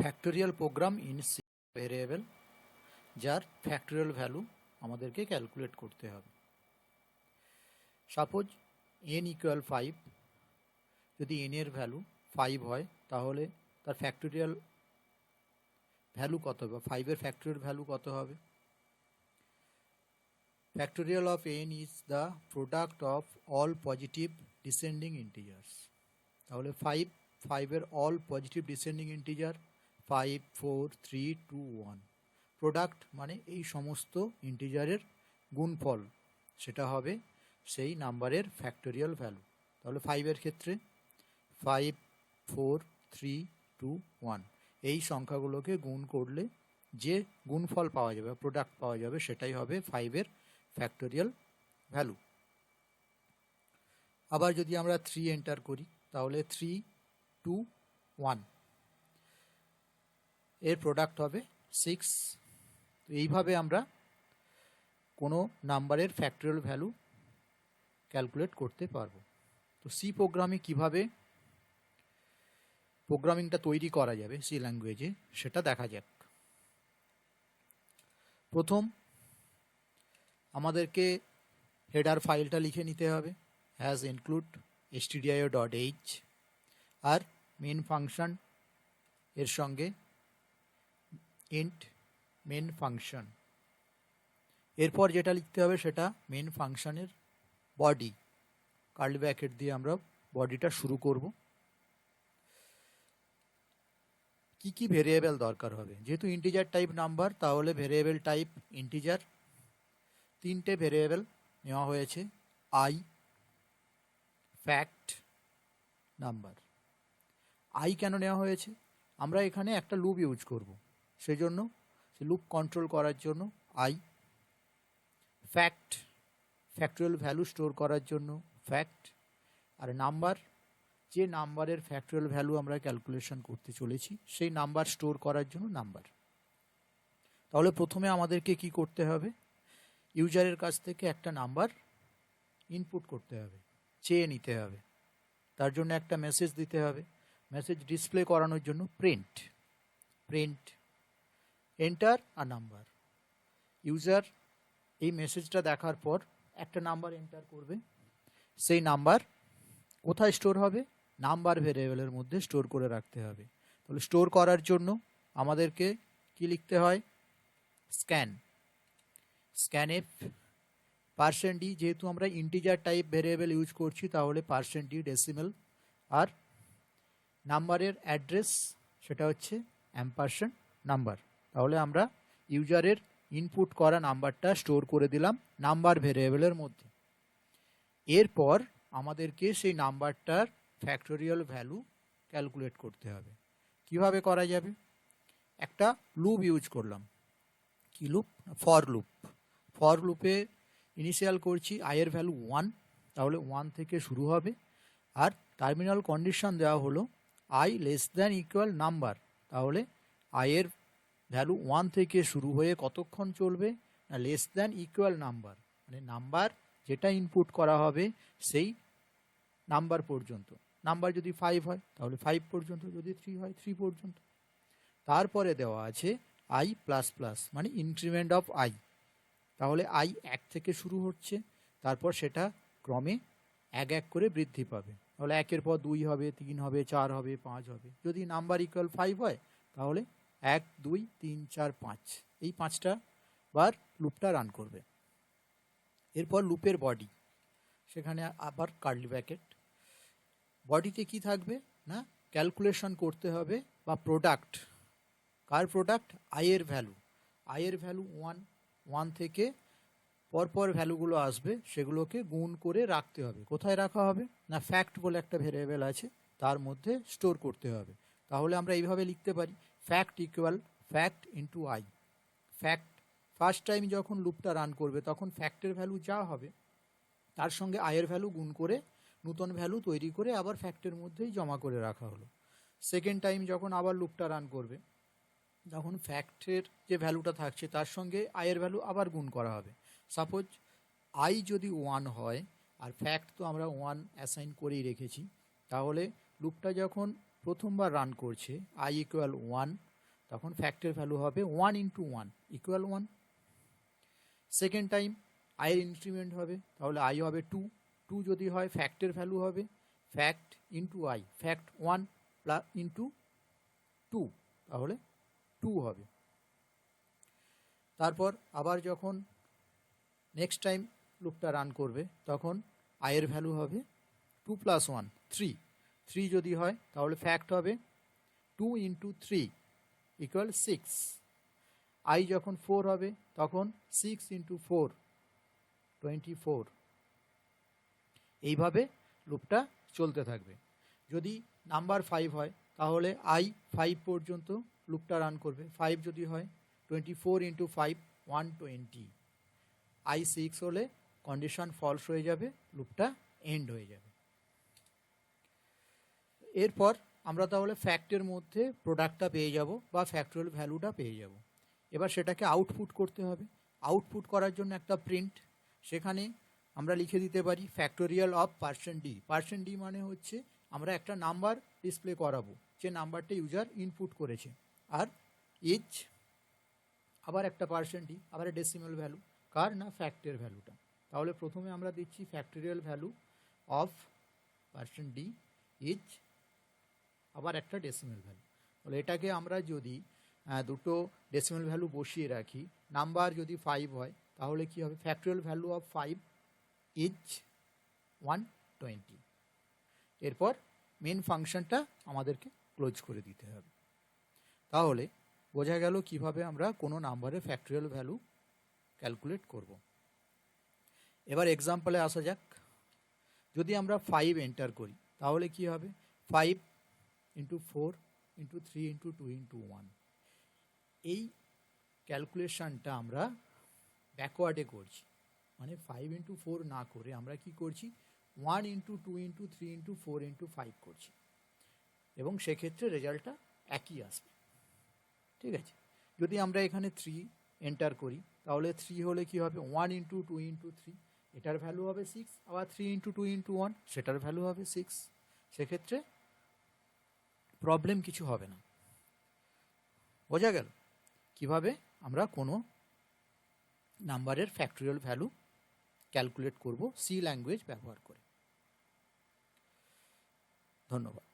Factorial program in C variable যার factorial value আমাদেরকে calculate করতে হবে। সাপোজ n ইকুয়াল 5, যদি n এর ভ্যালু 5 হয় তাহলে তার ফ্যাক্টোরিয়াল ভ্যালু কত হবে, 5 এর ফ্যাক্টোরিয়াল ভ্যালু কত হবে? Factorial of n is the product of all positive descending integers. তাহলে 5 এর all positive descending integer 5, 4, 3, 2, 1, product মানে এই সমস্ত ইন্টিজারের গুণফল, সেটা হবে সেই নাম্বারের ফ্যাক্টোরিয়াল ভ্যালু। তাহলে 5 এর ক্ষেত্রে 5, 4, 3, 2, 1 এই সংখ্যাগুলোকে গুণ করলে যে গুণফল পাওয়া যাবে, প্রোডাক্ট পাওয়া যাবে, সেটাই হবে 5 এর ফ্যাক্টোরিয়াল ভ্যালু। আবার যদি আমরা 3 এন্টার করি তাহলে 3, 2, 1 এর প্রোডাক্ট হবে 6। তো এইভাবে আমরা কোনো নাম্বারের ফ্যাক্টোরিয়াল ভ্যালু ক্যালকুলেট করতে পারবো। তো সি প্রোগ্রামে কিভাবে প্রোগ্রামিংটা তৈরি করা যাবে সি ল্যাঙ্গুয়েজে, সেটা দেখা যাক। প্রথম আমাদেরকে হেডার ফাইলটা লিখে নিতে হবে, হ্যাজ ইনক্লুড stdio.h, আর মেন ফাংশন এর সঙ্গে ইন্ট মেন ফাংশন। এরপর যেটা লিখতে হবে সেটা মেন ফাংশনের বডি, কার্লি ব্র্যাকেট দিয়ে আমরা বডিটা শুরু করব। কি কি ভেরিয়েবল দরকার হবে, যেহেতু ইন্টিজার টাইপ নাম্বার তাহলে ভেরিয়েবল টাইপ ইন্টিজার। 3টে ভেরিয়েবল নেওয়া হয়েছে, I, fact, number. I can নেওয়া হয়েছে? আমরা এখানে একটা লুপ ইউজ করব, সেজন্য সে লুপ কন্ট্রোল করার জন্য I. Fact, factorial value store করার জন্য ফ্যাক্ট। আর নাম্বার, যে নাম্বারের ফ্যাক্টোরিয়াল ভ্যালু আমরা ক্যালকুলেশন করতে চলেছি সেই নাম্বার স্টোর করার জন্য নাম্বার। তাহলে প্রথমে আমাদেরকে কি করতে হবে, ইউজারের কাছ থেকে একটা নাম্বার ইনপুট করতে হবে, চেয়ে নিতে হবে। তার জন্য একটা মেসেজ দিতে হবে, মেসেজ ডিসপ্লে করানোর জন্য প্রিন্ট এন্টার আ নাম্বার। ইউজার এই মেসেজটা দেখার পর একটা নাম্বার এন্টার করবে, সেই নাম্বার কোথায় স্টোর হবে? নাম্বার ভেরিয়েবলের মধ্যে স্টোর করে রাখতে হবে। তাহলে স্টোর করার জন্য আমাদেরকে কি লিখতে হয়? স্ক্যানএফ %d, যেহেতু আমরা ইন্টিজার টাইপ ভেরিয়েবল ইউজ করছি তাহলে %d ডেসিমেল, আর নাম্বারের অ্যাড্রেস সেটা হচ্ছে অ্যাম্পারসেন্ট নাম্বার। তাহলে আমরা ইউজারের ইনপুট করা নাম্বারটা স্টোর করে দিলাম নাম্বার ভেরিয়েবলের মধ্যে। এরপর আমাদেরকে সেই নাম্বারটার ফ্যাক্টোরিয়াল ভ্যালু ক্যালকুলেট করতে হবে। কিভাবে করা যাবে? একটা লুপ ইউজ করলাম। কি লুপ? ফর লুপে ইনিশিয়াল করছি আই এর ভ্যালু 1, তাহলে 1 থেকে শুরু হবে। আর টার্মিনাল কন্ডিশন দেওয়া হলো I less than equal number, তাহলে আই এর ভ্যালু 1 থেকে শুরু হয়ে কতক্ষণ চলবে না, লেস দ্যান ইকুয়াল নাম্বার, মানে নাম্বার যেটা ইনপুট করা হবে সেই নাম্বার পর্যন্ত। নাম্বার যদি 5 হয় তাহলে 5 পর্যন্ত, যদি 3 হয় 3 পর্যন্ত। তারপরে দেওয়া আছে আই প্লাস প্লাস, মানে ইনক্রিমেন্ট অফ আই। তাহলে আই 1 থেকে শুরু হচ্ছে, তারপর সেটা ক্রমে এক এক করে বৃদ্ধি পাবে। তাহলে 1-এর পর 2 হবে, 3 হবে, 4 হবে, 5 হবে। যদি নাম্বার ইকুয়াল 5 হয় তাহলে 1, 2, 3, 4, 5 এই 5টা বার লুপটা রান করবে। এরপর লুপের বডি, সেখানে আবার কার্লি ব্র্যাকেট। বডিতে কি থাকবে না, ক্যালকুলেশন করতে হবে বা প্রোডাক্ট। Car product? আই এর ভ্যালু। আই এর ভ্যালু 1 থেকে পরপর ভ্যালুগুলো আসবে, সেগুলোকে গুণ করে রাখতে হবে। কোথায় রাখা হবে না, ফ্যাক্ট বলে একটা ভেরিয়েবল আছে তার মধ্যে স্টোর করতে হবে। তাহলে আমরা এইভাবে লিখতে পারি, fact equal fact into I. Fact first time যখন লুপটা রান করবে তখন ফ্যাক্টের ভ্যালু যা হবে তার সঙ্গে আয়ের ভ্যালু গুণ করে নতুন ভ্যালু তৈরি করে আবার ফ্যাক্টের মধ্যেই জমা করে রাখা হলো। সেকেন্ড টাইম যখন আবার লুপটা রান করবে তখন ফ্যাক্টের যে ভ্যালুটা থাকছে তার সঙ্গে আয়ের ভ্যালু আবার গুণ করা হবে। সাপোজ আই যদি 1 হয় আর ফ্যাক্ট তো আমরা 1 অ্যাসাইন করেই রেখেছি, তাহলে লুপটা যখন প্রথমবার রান করছে আই ইকুয়াল 1 তখন ফ্যাক্টের ভ্যালু হবে 1 ইন্টু 1 ইকুয়াল 1। সেকেন্ড টাইম আইয়ের ইনক্রিমেন্ট হবে, তাহলে আই হবে 2। 2 যদি হয় ফ্যাক্টের ভ্যালু হবে fact into I, fact 1 plus into 2, তাহলে 2 হবে। তারপর আবার যখন নেক্সট টাইম লুপটা রান করবে তখন আইয়ের ভ্যালু হবে 2 প্লাস 1 3। 3 যদি হয় তাহলে ফ্যাক্ট হবে 2 ইন্টু 3 ইকুয়াল 6। আই যখন 4 হবে তখন 6 ইন্টু 4 24। এইভাবে লুপটা চলতে থাকবে। যদি নাম্বার 5 হয় তাহলে আই 5 পর্যন্ত লুপটা রান করবে। 5 যদি হয় 24 ইন্টু 5 120। আই 6 হলে কন্ডিশন ফলস হয়ে যাবে, লুপটা এন্ড হয়ে যাবে। এরপর আমরা তাহলে ফ্যাক্টের মধ্যে প্রোডাক্টটা পেয়ে যাব বা ফ্যাক্টরিয়াল ভ্যালুটা পেয়ে যাব। এবার সেটাকে আউটপুট করতে হবে। আউটপুট করার জন্য একটা প্রিন্ট, সেখানে আমরা লিখে দিতে পারি ফ্যাক্টোরিয়াল অফ %d। %d মানে হচ্ছে আমরা একটা নাম্বার ডিসপ্লে করাবো, যে নাম্বারটা ইউজার ইনপুট করেছে। আর ইচ আবার একটা %d, আবার ডেসিমাল ভ্যালু, কার না ফ্যাক্টের ভ্যালুটা। তাহলে প্রথমে আমরা দিচ্ছি factorial value of %d each আবার একটা ডেসিমাল ভ্যালু। তাহলে এটাকে আমরা যদি দুটো ডেসিমাল ভ্যালু বসিয়ে রাখি, নাম্বার যদি 5 হয় তাহলে কি হবে ফ্যাক্টোরিয়াল ভ্যালু অফ 5 ইজ 120। এরপর মেন ফাংশনটা আমাদেরকে ক্লোজ করে দিতে হবে। তাহলে বোঝা গেল কিভাবে আমরা কোনো নাম্বারের ফ্যাক্টোরিয়াল ভ্যালু ক্যালকুলেট করব। এবার এক্সাম্পলে আসা যাক। যদি আমরা 5 এন্টার করি তাহলে কি হবে 5 ইন্টু 4 ইন্টু 3 ইন্টু 2 ইন্টু 1। এই ক্যালকুলেশনটা আমরা ব্যাকওয়ার্ডে করছি, মানে 5 ইন্টু 4 না করে আমরা কি করছি 1 ইন্টু 2 ইন্টু 3 ইন্টু 4 ইন্টু 5 করছি, এবং সেক্ষেত্রে রেজাল্টটা একই আসবে। ঠিক আছে। যদি আমরা এখানে 3 এন্টার করি তাহলে 3 হলে কি হবে 1 ইন্টু 2 ইন্টু 3, এটার ভ্যালু হবে 6। আবার 3 ইন্টু 2 ইন্টু 1, সেটার ভ্যালু হবে 6। সেক্ষেত্রে প্রবলেম কিছু হবে না। বোঝা গেল কিভাবে আমরা কোনো নাম্বারের ফ্যাক্টোরিয়াল ভ্যালু ক্যালকুলেট করব সি ল্যাঙ্গুয়েজ ব্যবহার করে। ধন্যবাদ।